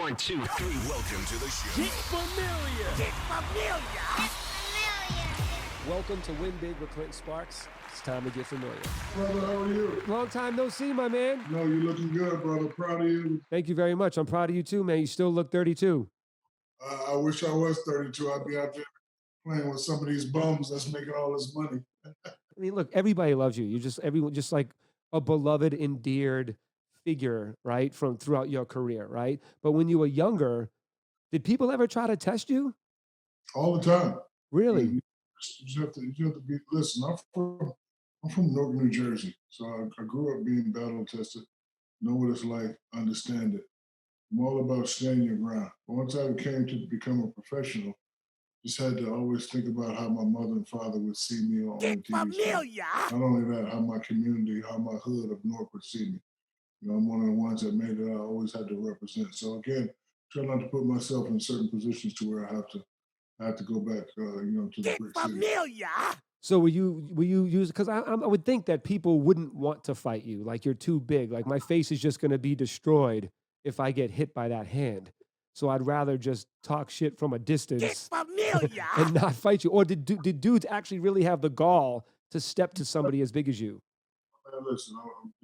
One, two, three. Welcome to the show. Get familiar. Get familiar. Welcome to Win Big with Clinton Sparks. It's time to get familiar. Brother, how are you? Long time no see, my man. No, you're looking good, brother. Proud of you. Thank you very much. I'm proud of you too, man. You still look 32. I wish I was 32. I'd be out there playing with some of these bums that's making all this money. I mean, look, everybody loves you. You're just everyone, just like a beloved, endeared figure, right? From throughout your career, right? But when you were younger, did people ever try to test you? All the time. Really? You have to be, listen, I'm from Newark, New Jersey. So I grew up being battle tested, know what it's like, understand it. I'm all about standing your ground. But once I came to become a professional, just had to always think about how my mother and father would see me on the Get TV screen. familiar. Not only that, how my community, how my hood of Newark would see me. I'm one of the ones that made it. I always had to represent. So again, try not to put myself in certain positions to where I have to go back, to the Get brick city. familiar. So were you use because I would think that people wouldn't want to fight you, like you're too big, like my face is just going to be destroyed if I get hit by that hand. So I'd rather just talk shit from a Get distance familiar. and not fight you. Or did dudes actually really have the gall to step to somebody as big as you? Man, listen,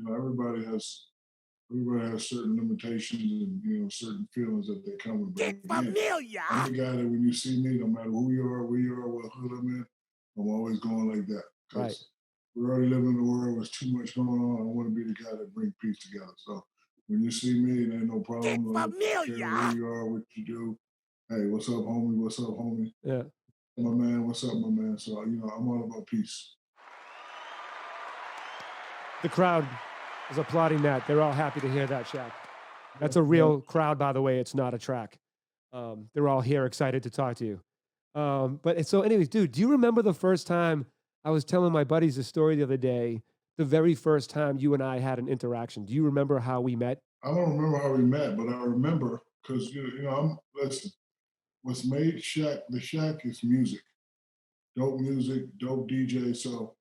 everybody has certain limitations and certain feelings that they come with. Get But again, familiar. I'm the guy that when you see me, no matter who you are, where you are, what hood I'm in, I'm always going like that. Right. Because we're already living in a world with too much going on. I want to be the guy that brings peace together. So when you see me, it ain't no Get problem. I don't care who familiar. you are, what you do. Hey, what's up, homie? What's up, homie? Yeah. My man, what's up, my man? So, I'm all about peace. The crowd is applauding that. They're all happy to hear that, Shaq. That's a real crowd, by the way. It's not a track. They're all here excited to talk to you. But so, anyways, dude, do you remember the first time I was telling my buddies the story the other day? The very first time you and I had an interaction. Do you remember how we met? I don't remember how we met, but I remember because, listen, what's made the Shaq is music, dope DJ. So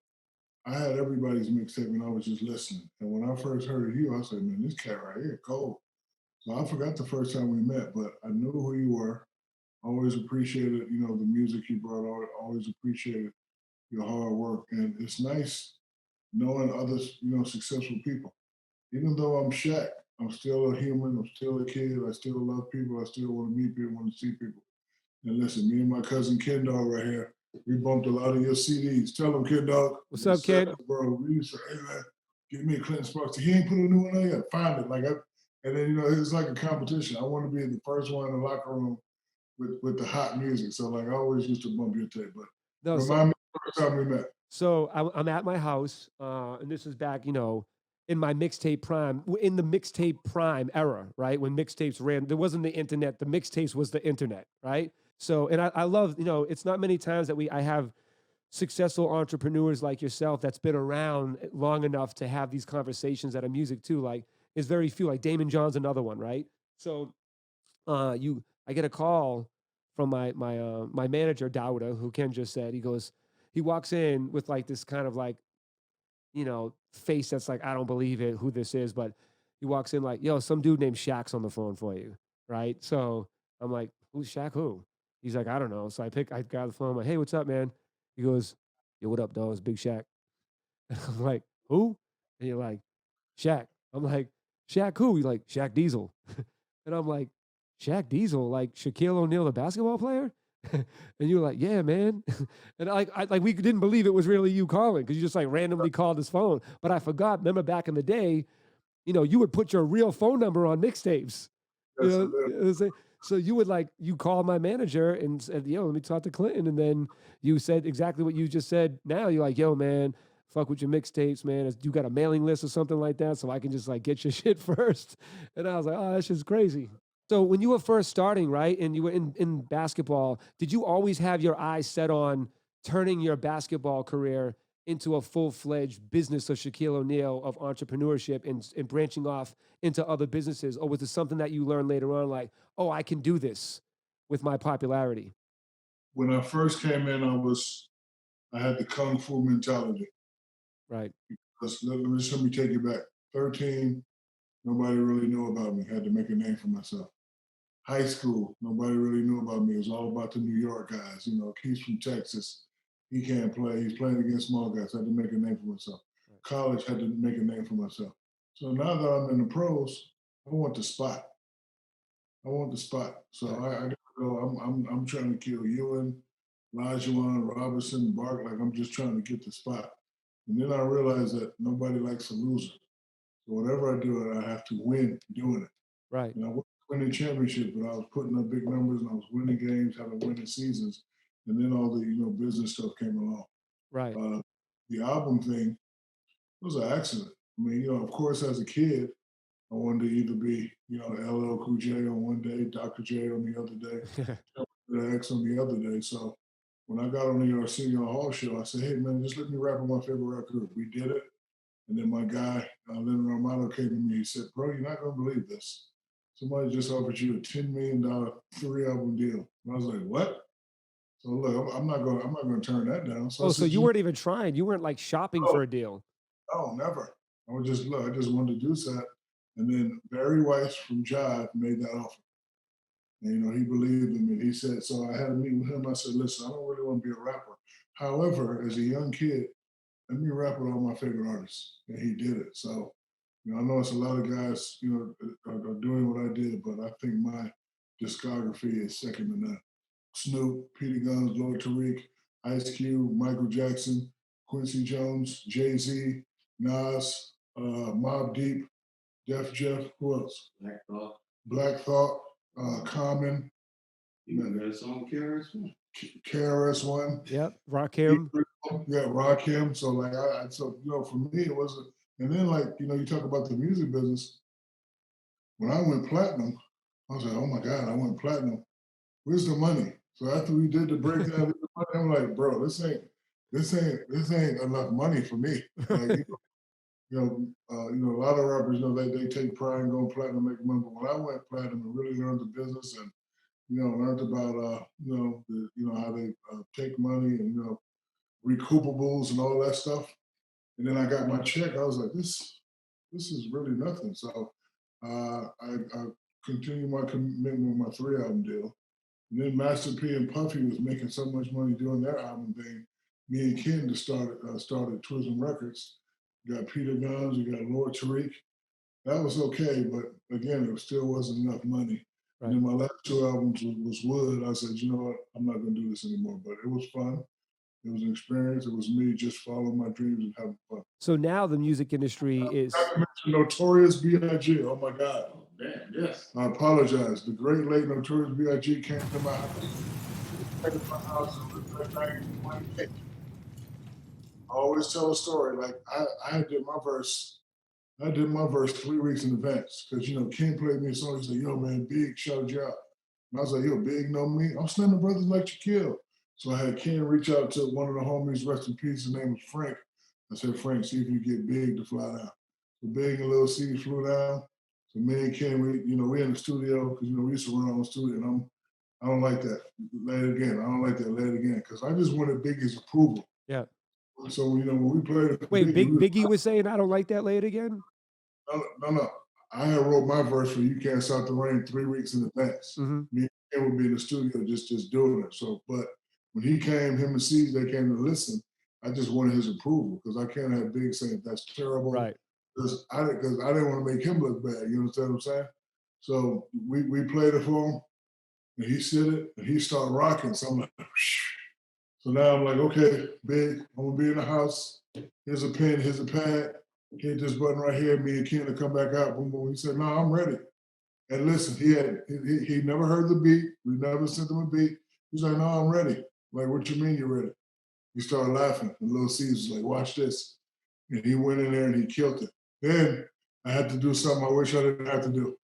I had everybody's mixtape and I was just listening. And when I first heard of you, I said, man, this cat right here, cold. So I forgot the first time we met, but I knew who you were. Always appreciated, the music you brought out. Always appreciated your hard work. And it's nice knowing others, successful people. Even though I'm Shaq, I'm still a human. I'm still a kid. I still love people. I still want to meet people, want to see people. And listen, me and my cousin Ken Dog right here, we bumped a lot of your CDs. Tell him, Kid Dog. What's up, kid? Bro, we used to say, hey, man, give me a Clinton Sparks. He ain't put a new one on yet. Find it. And then, it's like a competition. I want to be the first one in the locker room with the hot music. So, I always used to bump your tape. But No, remind me the first time we met. So I'm at my house, and this is back, in my mixtape prime, in the mixtape prime era, right? When mixtapes ran, there wasn't the internet. The mixtapes was the internet, right? So, and I love, it's not many times that I have successful entrepreneurs like yourself that's been around long enough to have these conversations that are music too. Like, it's very few. Like Damon John's another one, right? So, I get a call from my manager Dawuda, who Ken just said. He walks in with like this kind of like, face that's like, I don't believe it, who this is, but he walks in like, yo, some dude named Shaq's on the phone for you, right? So I'm like, who's Shaq? Who? He's like, I don't know. So I grab the phone. I'm like, hey, what's up, man? He goes, yo, what up, dog? It's Big Shaq. And I'm like, who? And you're like, Shaq. I'm like, Shaq who? He's like, Shaq Diesel. And I'm like, Shaq Diesel, like Shaquille O'Neal, the basketball player? And you were like, yeah, man. And we didn't believe it was really you calling because you just like randomly called his phone. But I forgot, remember back in the day, you would put your real phone number on mixtapes. You Yes, know, I did. so you would you called my manager and said, yo, let me talk to Clinton. And then you said exactly what you just said now. You're like, yo, man, fuck with your mixtapes, man. You got a mailing list or something like that so I can just like get your shit first. And I was like, oh, that's just crazy. So when you were first starting, right, and you were in basketball, did you always have your eyes set on turning your basketball career into a full-fledged business of Shaquille O'Neal of entrepreneurship and branching off into other businesses? Or was it something that you learned later on, like, oh, I can do this with my popularity? When I first came in, I had the kung fu mentality. Right. Let me take you back. 13, nobody really knew about me. Had to make a name for myself. high school, nobody really knew about me. It was all about the New York guys. You know, he's from Texas. He can't play. He's playing against small guys. I had to make a name for myself. Right. College had to make a name for myself. So now that I'm in the pros, I want the spot. I want the spot. So Right. I gotta go. I'm trying to kill Ewan, Lajuan, Robinson, Bark. Like I'm just trying to get the spot. And then I realized that nobody likes a loser. So whatever I do, I have to win doing it. Right. You know, I wasn't winning championships, but I was putting up big numbers and I was winning games, having winning seasons. And then all the business stuff came along. Right. Uh, the album thing was an accident. I mean, of course, as a kid, I wanted to either be, LL Cool J on one day, Dr. J on the other day, the X on the other day. So when I got on the Arsenio Hall show, I said, "Hey man, just let me rap on my favorite record." We did it, and then my guy, Leonard Armato, came to me. He said, "Bro, you're not gonna believe this. Somebody just offered you a $10 million 3 album deal." And I was like, "What?" So look, I'm not gonna turn that down. So I Oh, so said, you weren't even trying. You weren't like shopping "No, for a deal. no, never." I was just look. I just wanted to do that. And then Barry Weiss from Jive made that offer. And, he believed in me. He said, so I had a meeting with him. I said, listen, I don't really want to be a rapper. However, as a young kid, let me rap with all my favorite artists. And he did it. So, I know it's a lot of guys, are doing what I did, but I think my discography is second to none. Snoop, Peter Guns, Lord Tariq, Ice Cube, Michael Jackson, Quincy Jones, Jay-Z, Nas, Mobb Deep, Def Jeff, who else? Black Thought, Common, You got a song, KRS-One, Yep. Rakim. yeah, Rakim. So like, so for me it wasn't. And then like, you talk about the music business. When I went platinum, I was like, oh my God, I went platinum. Where's the money? So after we did the breakdown, I'm like, bro, this ain't enough money for me. Like, a lot of rappers, they take pride in going platinum, make money. But when I went platinum and really learned the business and learned about how they take money and recoupables and all that stuff. And then I got my check. I was like, this is really nothing. So I continued my commitment with my 3 album deal. And then Master P and Puffy was making so much money doing their album thing. Me and Ken just started Twism Records. You got Peter Guns, you got Lord Tariq. That was okay, but again, it still wasn't enough money. Right. And then my last 2 albums was Wood. I said, you know what, I'm not gonna do this anymore. But it was fun. It was an experience. It was me just following my dreams and having fun. So now the music industry is Not to mention Notorious B.I.G. Oh my God. Oh, man, yes. I apologize. The great late Notorious B.I.G. came to my house and looked like 1928. I always tell a story. Like I did my verse. I did my verse 3 weeks in advance because Ken played me a song. He said, "Yo, man, Big shouted you out," and I was like, "Yo, Big know me? I'm slamming brothers like Shaquille." So I had Ken reach out to one of the homies, rest in peace. His name was Frank. I said, "Frank, see if you get Big to fly down." So Big and Lil C flew down. So me and Ken, we in the studio because we used to run our own studio, and I don't like that. Lay it again. I don't like that. Lay it again because I just wanted Biggie's approval. yeah. So when we played, Wait, Biggie, Biggie was saying I don't like that. Lay it again. No. I had wrote my verse for "You Can't Stop the Rain" 3 weeks in advance. Mm-hmm. Me and Ken would be in the studio just doing it. So, but when he came, him and C's, they came to listen. I just wanted his approval because I can't have Big saying that's terrible. Right. Because I didn't want to make him look bad. You understand what I'm saying? So we played it for him, and he said it, and he started rocking. So I'm like, so now I'm like, okay, Big, I'm gonna be in the house. Here's a pen, here's a pad. Hit this button right here. Me and Ken to come back out. Boom, boom. He said, "No, I'm ready." And listen, he never heard the beat. We never sent him a beat. He's like, "No, I'm ready." Like, what you mean you're ready? He started laughing. And Lil C was like, "Watch this." And he went in there and he killed it. Then I had to do something I wish I didn't have to do.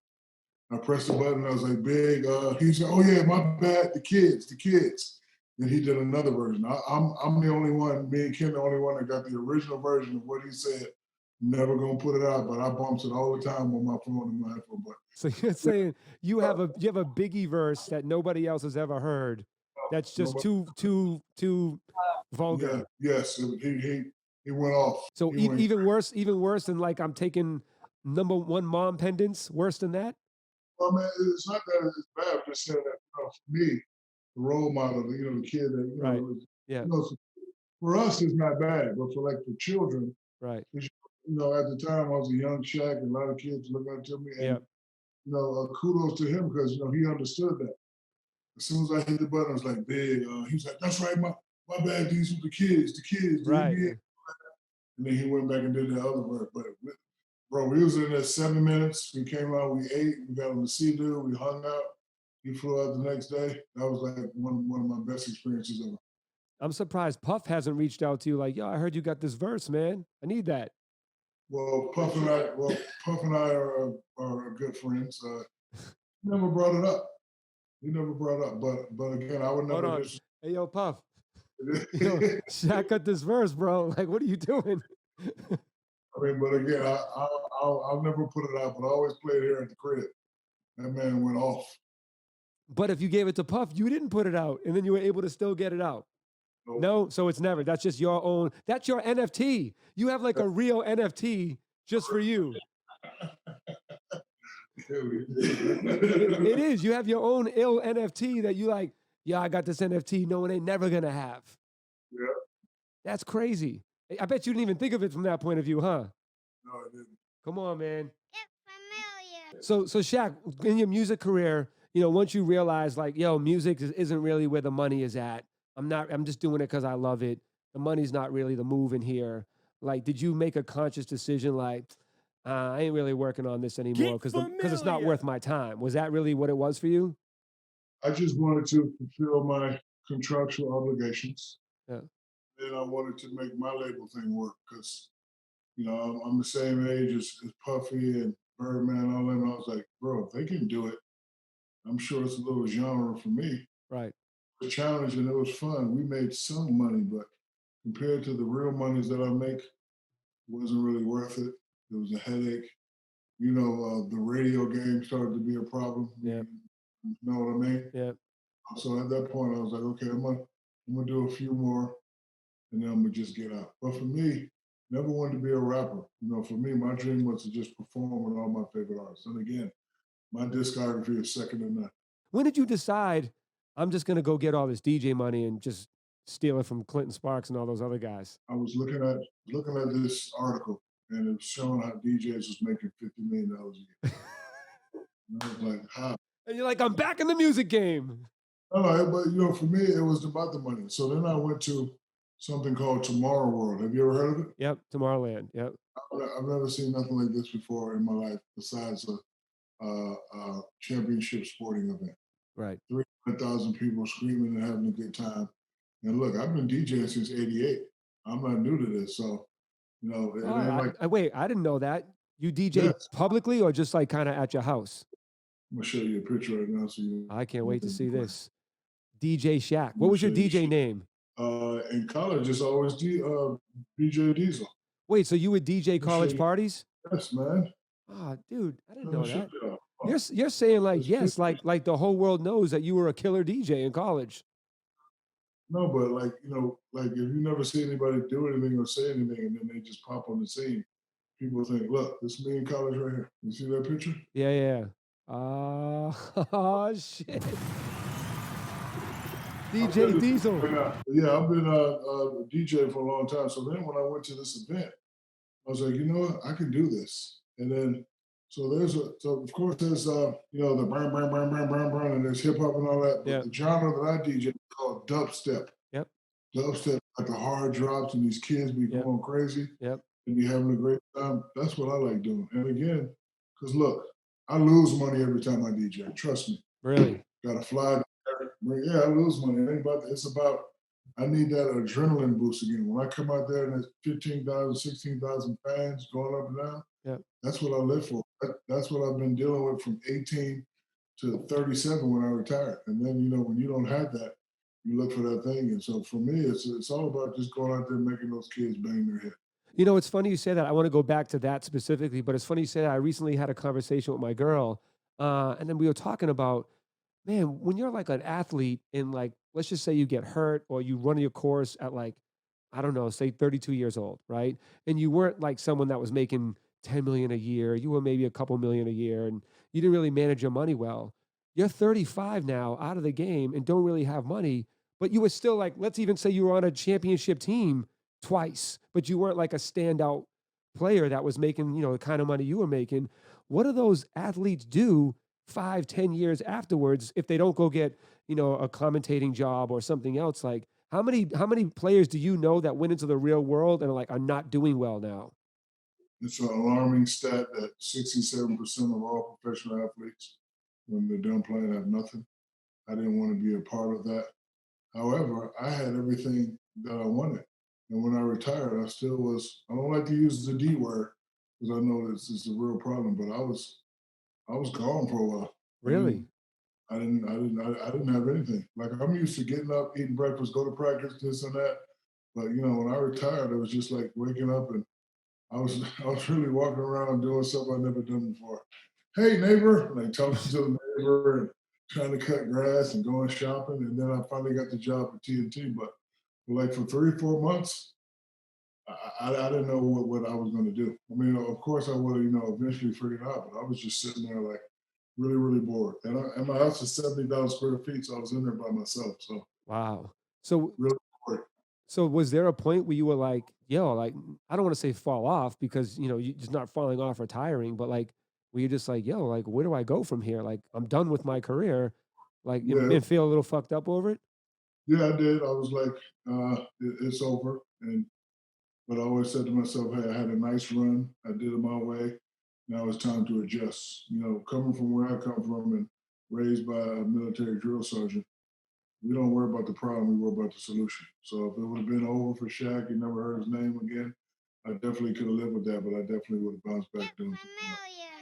I pressed the button. I was like, Big. He said, "Oh yeah, my bad. The kids." Then he did another version. I'm the only one. Me and Ken the only one that got the original version of what he said. Never gonna put it out, but I bumps it all the time on my phone and my iPhone. But So you're saying you have a Biggie verse that nobody else has ever heard. That's just too vulgar. Yeah, yes, he went off. So He went, even worse than like I'm taking #1 mom pendants. Worse than that. Well, man, it's not that it's bad. I'm just saying that for me, the role model, the kid that Right. Yeah. so for us it's not bad, but for like for children, Right. 'cause, at the time I was a young Shaq, and a lot of kids looking up to me, Yeah. and kudos to him because he understood that. As soon as I hit the button, I was like, big. He was like, "That's right, my bad. These were the kids, the Right. NBA." And then he went back and did the other work. But bro, we was in there 7 minutes. We came out, we ate, we got on the sea dude, we hung out. He flew out the next day. That was like one of my best experiences ever. I'm surprised Puff hasn't reached out to you like, yo, I heard you got this verse, man. I need that. Puff and I are good friends. He never brought it up. But again, I would Hold never on. just. Hey, yo, Puff. Yo, Shaq got this verse, bro. Like, what are you doing? I mean, but again, I'll never put it out, but I always play it here at the crib. That man went off. But if you gave it to Puff, you didn't put it out, and then you were able to still get it out. Nope. No, so it's never. That's just your own. That's your NFT. You have like a real NFT just for you. It is. You have your own ill NFT that you like. Yeah, I got this NFT. No one ain't never gonna have. Yeah. That's crazy. I bet you didn't even think of it from that point of view, huh? No, I didn't. Come on, man. It's familiar. So Shaq, in your music career, once you realize like, yo, music isn't really where the money is at. I'm just doing it because I love it. The money's not really the move in here. Like, did you make a conscious decision like, I ain't really working on this anymore because it's not worth my time? Was that really what it was for you? I just wanted to fulfill my contractual obligations. Yeah. And I wanted to make my label thing work because, I'm the same age as Puffy and Birdman, all them. I was like, bro, if they can do it, I'm sure it's a little genre for me. Right. The challenge, and it was fun. We made some money, but compared to the real monies that I make, it wasn't really worth it. It was a headache. The radio game started to be a problem. Yeah. You know what I mean? Yeah. So at that point, I was like, okay, I'm gonna do a few more, and then I'm gonna just get out. But for me, never wanted to be a rapper. For me, my dream was to just perform with all my favorite artists. And again, my discography is second to none. When did you decide I'm just gonna go get all this DJ money and just steal it from Clinton Sparks and all those other guys? I was looking at this article, and it was showing how DJs was making $50 million a year. And I was like, how? And you're like, I'm back in the music game. No, but for me, it was about the money. So then I went to something called Tomorrow World. Have you ever heard of it? Yep, Tomorrowland. Yep. I've never seen nothing like this before in my life, besides a championship sporting event. Right. 300,000 people screaming and having a good time. And look, I've been DJing since '88. I'm not new to this, so it ain't like. Wait, I didn't know that. You DJ Yes. publicly or just like kind of at your house? I'm gonna show you a picture right now, so you. I can't wait to see this. DJ Shaq. What was your DJ name? In college, it's always DJ Diesel. Wait, so you would DJ college parties? Yes, man. Oh, dude, I didn't know Let me that. show you. You're saying like It's yes, 50. like the whole world knows that you were a killer DJ in college. No, but like if you never see anybody do anything or say anything, and then they just pop on the scene, people think, look, this is me in college right here. You see that picture? Yeah. Oh shit. DJ Diesel. Yeah, I've been a DJ for a long time. So then when I went to this event, I was like, you know what, I can do this. And then so of course there's the burn, and there's hip hop and all that. But Yeah. the genre that I DJ is called dubstep. Yep. Dubstep, like the hard drops, and these kids be Yep. going crazy Yep. and be having a great time. That's what I like doing. And again, because look, I lose money every time I DJ. Trust me. Really? Got to fly there. Yeah, I lose money. It ain't about that. It's about I need that adrenaline boost again. When I come out there and there's 15,000, 16,000 fans going up and down, Yeah. that's what I live for. That's what I've been dealing with from 18 to 37 when I retired. And then, when you don't have that, you look for that thing. And so for me, it's all about just going out there and making those kids bang their head. It's funny you say that. I want to go back to that specifically, but it's funny you say that. I recently had a conversation with my girl, and then we were talking about, man, when you're like an athlete and like, let's just say you get hurt or you run your course at like, I don't know, say 32 years old, right? And you weren't like someone that was making 10 million a year. You were maybe a couple million a year, and you didn't really manage your money well. You're 35 now, out of the game, and don't really have money, but you were still like, let's even say you were on a championship team twice, but you weren't like a standout player that was making, the kind of money you were making. What do those athletes do 5, 10 years afterwards if they don't go get, a commentating job or something else? Like, how many players do you know that went into the real world and are not doing well now? It's an alarming stat that 67% of all professional athletes, when they're done playing, have nothing. I didn't want to be a part of that. However, I had everything that I wanted. And when I retired, I still was, I don't like to use the D word because I know this is a real problem, but I was gone for a while. I Really? didn't I didn't have anything. Like I'm used to getting up, eating breakfast, go to practice, this and that. But when I retired, it was just like waking up and I was I was really walking around doing something I'd never done before. Hey neighbor, like talking to the neighbor and trying to cut grass and going shopping. And then I finally got the job at TNT. But like for 3 or 4 months, I didn't know what I was going to do. I mean, of course I would have, eventually figured out, but I was just sitting there like really, really bored. And my house is 70,000 square feet, so I was in there by myself. So Wow. So really bored. So was there a point where you were like, yo, like I don't want to say fall off because you're just not falling off or tiring, but like were you just like, yo, like where do I go from here? Like I'm done with my career, like Yeah, and feel a little fucked up over it? yeah, I did. I was like, it's over. And but I always said to myself, hey, I had a nice run. I did it my way. Now it's time to adjust. Coming from where I come from and raised by a military drill sergeant, we don't worry about the problem, we worry about the solution. So if it would have been over for Shaq, you never heard his name again, I definitely could have lived with that, but I definitely would have bounced back Get doing something else.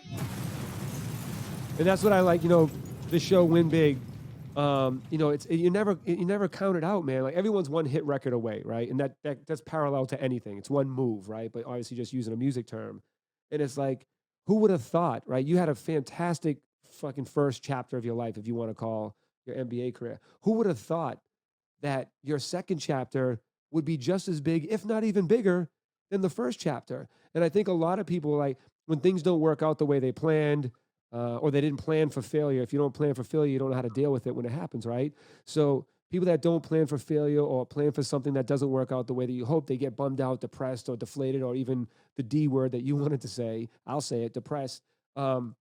familiar. And that's what I like, the show Win Big. It's you never count it out, man. Like everyone's one hit record away, right? And that's parallel to anything. It's one move, right? But obviously just using a music term. And it's like, who would have thought, right? You had a fantastic fucking first chapter of your life, if you want to call your NBA career. Who would have thought that your second chapter would be just as big, if not even bigger, than the first chapter? And I think a lot of people, like, when things don't work out the way they planned, or they didn't plan for failure. If you don't plan for failure, you don't know how to deal with it when it happens, right? So people that don't plan for failure or plan for something that doesn't work out the way that you hope, they get bummed out, depressed, or deflated, or even the D word that you wanted to say. I'll say it, depressed. Um,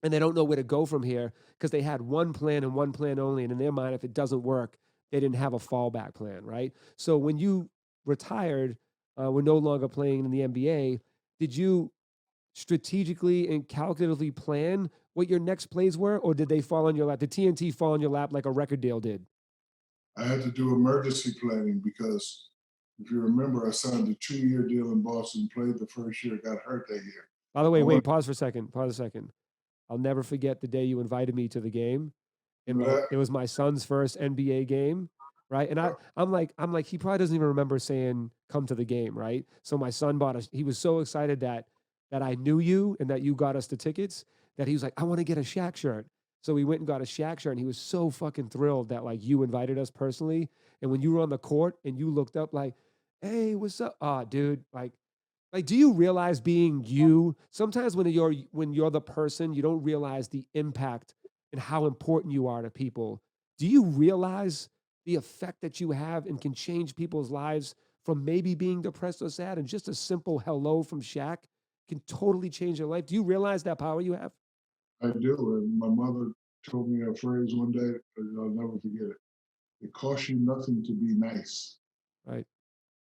and they don't know where to go from here because they had one plan and one plan only. And in their mind, if it doesn't work, they didn't have a fallback plan, right? So when you retired, were no longer playing in the NBA, did you strategically and calculatively plan what your next plays were, or did they fall on your lap? Did TNT fall on your lap like a record deal did? I had to do emergency planning because if you remember, I signed a 2 year deal in Boston, played the first year, got hurt that year. By the I way, want wait, pause for a second. Pause a second. I'll never forget the day you invited me to the game. And that. it was my son's first NBA game, right? And I'm like, he probably doesn't even remember saying come to the game, right? So my son bought us, he was so excited that I knew you and that you got us the tickets that he was like, I want to get a Shaq shirt. So we went and got a Shaq shirt and he was so fucking thrilled that like you invited us personally. And when you were on the court and you looked up like, hey, what's up? Ah, dude, like, do you realize being you? Sometimes when you're the person, you don't realize the impact and how important you are to people. Do you realize the effect that you have and can change people's lives from maybe being depressed or sad? And just a simple hello from Shaq can totally change your life. Do you realize that power you have? I do. And my mother told me a phrase one day, I'll never forget it. It costs you nothing to be nice. Right.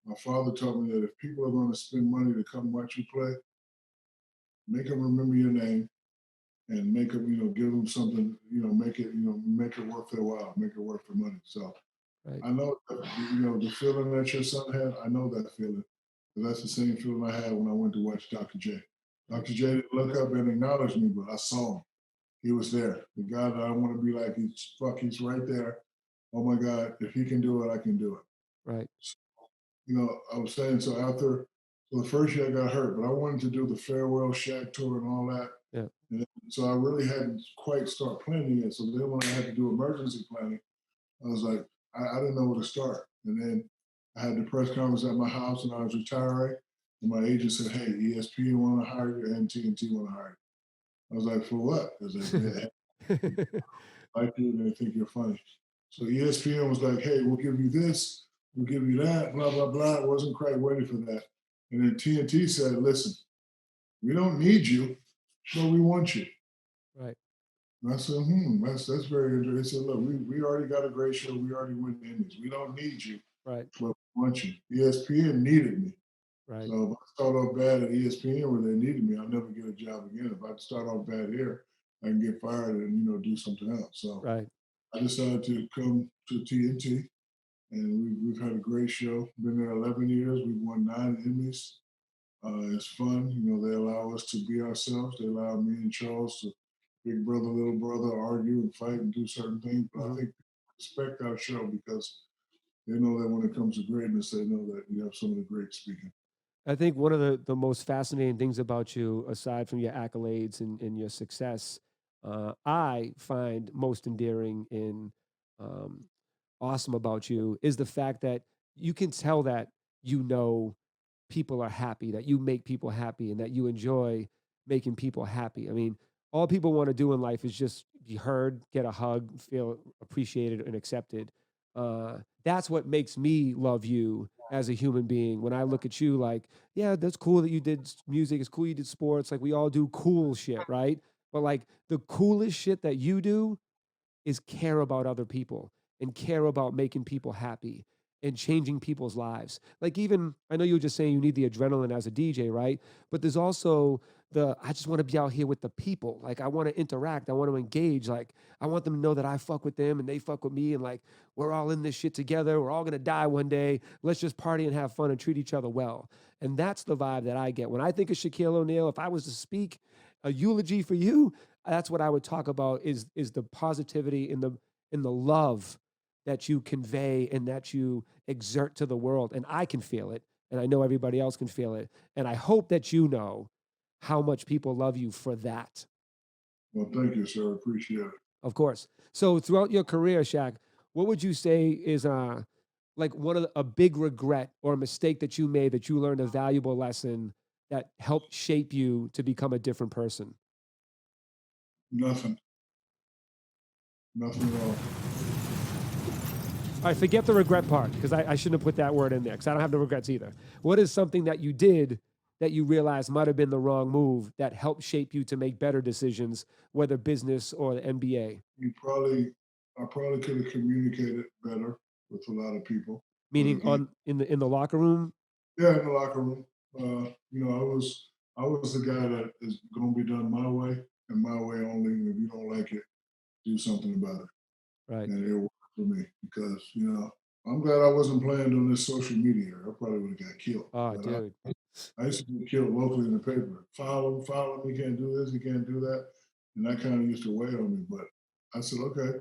My father told me that if people are going to spend money to come watch you play, make them remember your name and make them, give them something, make it worth their while, make it worth the money. So Right. I know, the feeling that your son had, I know that feeling. But that's the same feeling I had when I went to watch Dr. J. Right. Dr. J didn't look up and acknowledge me, but I saw him. He was there. The guy that I want to be like, he's right there. Oh my God, if he can do it, I can do it. Right. I was saying so after so the first year I got hurt, but I wanted to do the farewell Shack tour and all that. Yeah. And so I really hadn't quite start planning it. So then when I had to do emergency planning, I was like, I didn't know where to start. And then I had the press conference at my house and I was retiring. And my agent said, hey, ESPN want to hire you and TNT want to hire you. I was like, for what? Because they like you and they think you're funny. So ESPN was like, hey, we'll give you this, we'll give you that, blah, blah, blah. I wasn't quite ready for that. And then TNT said, listen, we don't need you, but we want you. Right. And I said, that's very interesting. They said, look, we already got a great show. We already win the Emmys. We don't need you, Right. but we want you. ESPN needed me. Right. So if I start off bad at ESPN where they needed me, I'll never get a job again. If I start off bad here, I can get fired and do something else. So Right. I decided to come to TNT, and we've had a great show. Been there 11 years. We've won 9 Emmys. It's fun. They allow us to be ourselves. They allow me and Charles to big brother, little brother, argue and fight and do certain things. But I Mhm. think people respect our show because they know that when it comes to greatness, they know that you have some of the greats speaking. I think one of the most fascinating things about you, aside from your accolades and your success, I find most endearing and um, awesome about you is the fact that you can tell that you know people are happy, that you make people happy, and that you enjoy making people happy. I mean, all people want to do in life is just be heard, get a hug, feel appreciated and accepted. That's what makes me love you as a human being. When I look at you, like, yeah, that's cool that you did music. It's cool you did sports. Like, we all do cool shit, right? But like the coolest shit that you do is care about other people and care about making people happy and changing people's lives. Like, even I know you were just saying you need the adrenaline as a DJ, right? But there's also the I just want to be out here with the people. Like, I want to interact, I want to engage. Like, I want them to know that I fuck with them and they fuck with me, and like we're all in this shit together. We're all gonna die one day. Let's just party and have fun and treat each other well. And that's the vibe that I get when I think of Shaquille O'Neal. If I was to speak a eulogy for you, that's what I would talk about is the positivity and the love that you convey and that you exert to the world. And I can feel it, and I know everybody else can feel it. And I hope that you know how much people love you for that. Well, thank you, sir. Appreciate it. Of course. So throughout your career, Shaq, what would you say is like a big regret or a mistake that you made that you learned a valuable lesson that helped shape you to become a different person? Nothing. Nothing at all. All right, forget the regret part because I shouldn't have put that word in there because I don't have no regrets either. What is something that you did that you realized might have been the wrong move that helped shape you to make better decisions, whether business or the NBA? I probably could have communicated better with a lot of people. But Meaning again, in the locker room. yeah, in the locker room, I was the guy that is going to be done my way and my way only. And if you don't like it, do something about it. Right. And it worked for me because I'm glad I wasn't playing on this social media. I probably would have got killed. Oh, But dude. I used to get killed locally in the paper. Follow him. He can't do this. He can't do that. And that kind of used to weigh on me. But I said, okay,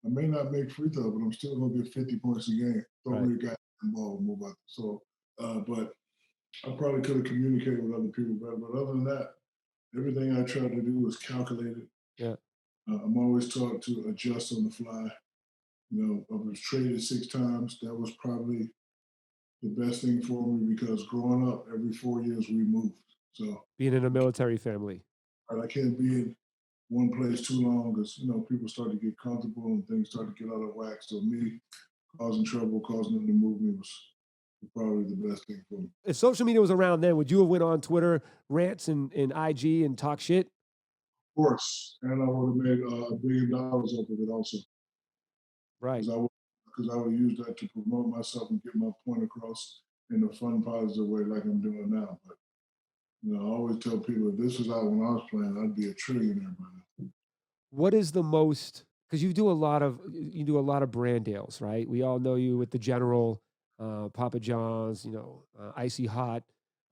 I may not make free throw, but I'm still gonna get 50 points a game. Throw Right. me a guy ball and move out. So, but I probably could have communicated with other people better. But other than that, everything I tried to do was calculated. Yeah. I'm always taught to adjust on the fly. I was traded 6 times. That was probably the best thing for me because growing up, every 4 years we moved. So Being in a military family. I can't be in one place too long because people start to get comfortable and things start to get out of whack. So me causing trouble, causing them to move me was probably the best thing for me. If social media was around then, would you have went on Twitter rants and IG and talk shit? Of course, and I would have made $1 billion off of it also Right. because I would use that to promote myself and get my point across in a fun, positive way like I'm doing now. But I always tell people if this was out when I was playing, I'd be a trillionaire by now. What is the most, because you do a lot of brand deals, right? We all know you with the General, Papa John's, Icy Hot.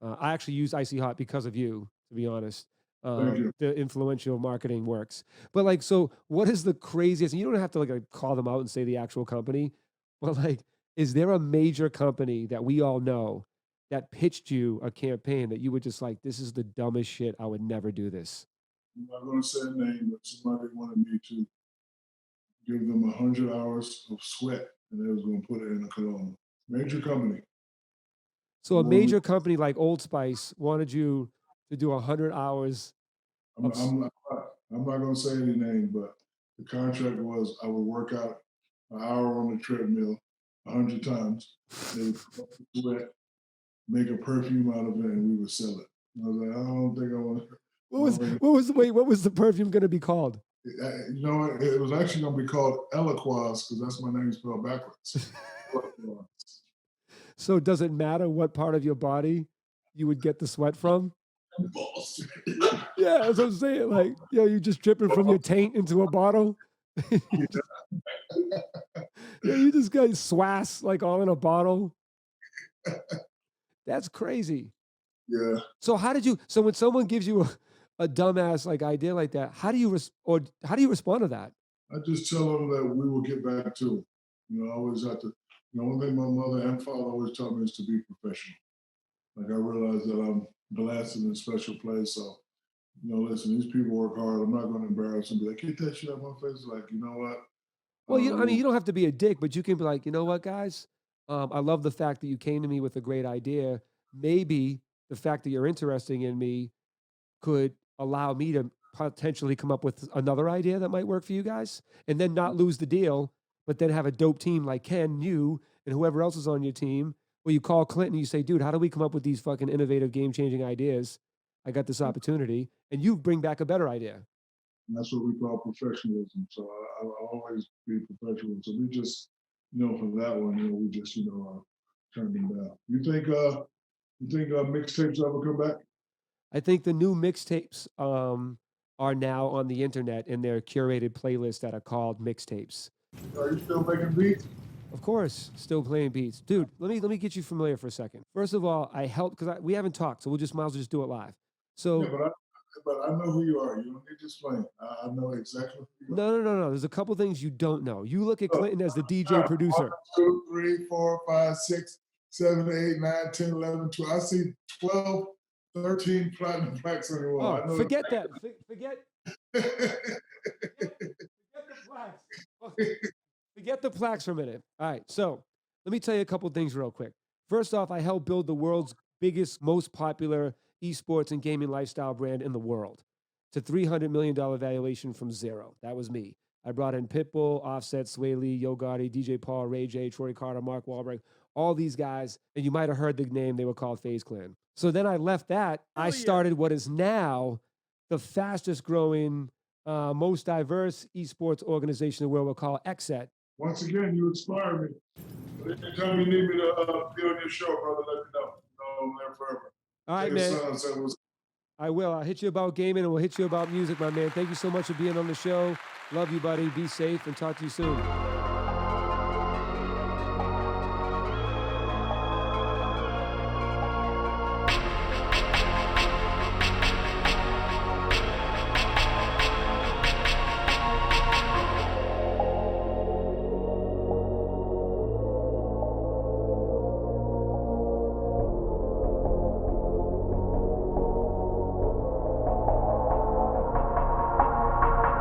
I actually use Icy Hot because of you, to be honest. Thank you. The influential marketing works. But like, so what is the craziest? And you don't have to like call them out and say the actual company, but like, is there a major company that we all know that pitched you a campaign that you were just like, this is the dumbest shit. I would never do this. I'm not going to say a name, but somebody wanted me to give them 100 hours of sweat, and they was going to put it in a cologne. Major company. So a Wanted me- major company like Old Spice wanted you to do 100 hours I'm, of s- I'm, not, I'm not going to say any name, but the contract was I would work out an hour on the treadmill 100 times. They would sweat, make a perfume out of it, and we would sell it. I was like, I don't think I want to. what was the perfume going to be called? You know what? It was actually going to be called Eloquaz because that's my name spelled backwards. Eloquaz. So does it matter what part of your body you would get the sweat from? Boss. Yeah, that's what I'm saying. Like, you just dripping from your taint into a bottle. You just got swass like all in a bottle. That's crazy. Yeah. So so when someone gives you a dumbass like idea like that, how do you respond to that? I just tell them that we will get back to it. I always have to. One thing my mother and father always taught me is to be professional. Like I realize that I'm blessed in a special place. So, listen, these people work hard. I'm not going to embarrass them. Be like, get that shit out my face. Like, you know what? Well, you don't have to be a dick, but you can be like, you know what, guys? I love the fact that you came to me with a great idea. Maybe the fact that you're interested in me could allow me to potentially come up with another idea that might work for you guys, and then not lose the deal, but then have a dope team like Ken, you, and whoever else is on your team. Where you call Clinton, you say, dude, how do we come up with these fucking innovative, game changing ideas? I got this opportunity, and you bring back a better idea. And that's what we call professionalism. So I always be professional. So we just, for that one, we just, turned them down. You think mixtapes ever come back? I think the new mixtapes are now on the internet in their curated playlists that are called mixtapes. Are you still making beats? Of course, still playing beats, dude. Let me get you familiar for a second. First of all, I helped because we haven't talked, so we'll might as well just do it live. So Yeah, but I know who you are. You don't need to explain. I know exactly who you are. no. There's a couple things you don't know. You look at Clinton as the DJ producer. 1, 2, 3, 4, 5, 6, 7, 8, 9, 10, 11, 12. I see 12, 13 platinum plaques on your wall. Oh, forget that. Forget the plaques. Forget the plaques for a minute. All right, so let me tell you a couple things real quick. First off, I helped build the world's biggest, most popular esports and gaming lifestyle brand in the world to $300 million valuation from zero. That was me. I brought in Pitbull, Offset, Sway Lee, Yo Gotti, DJ Paul, Ray J, Troy Carter, Mark Wahlberg, all these guys, and you might have heard the name. They were called FaZe Clan. So then I left that. I started what is now the fastest growing, most diverse esports organization in the world. We'll call XSET. Once again, you inspire me. Anytime you need me to be on your show, brother, let me know. I'm there forever. All right, man. I will. I'll hit you about gaming and we'll hit you about music, my man. Thank you so much for being on the show. Love you, buddy. Be safe and talk to you soon.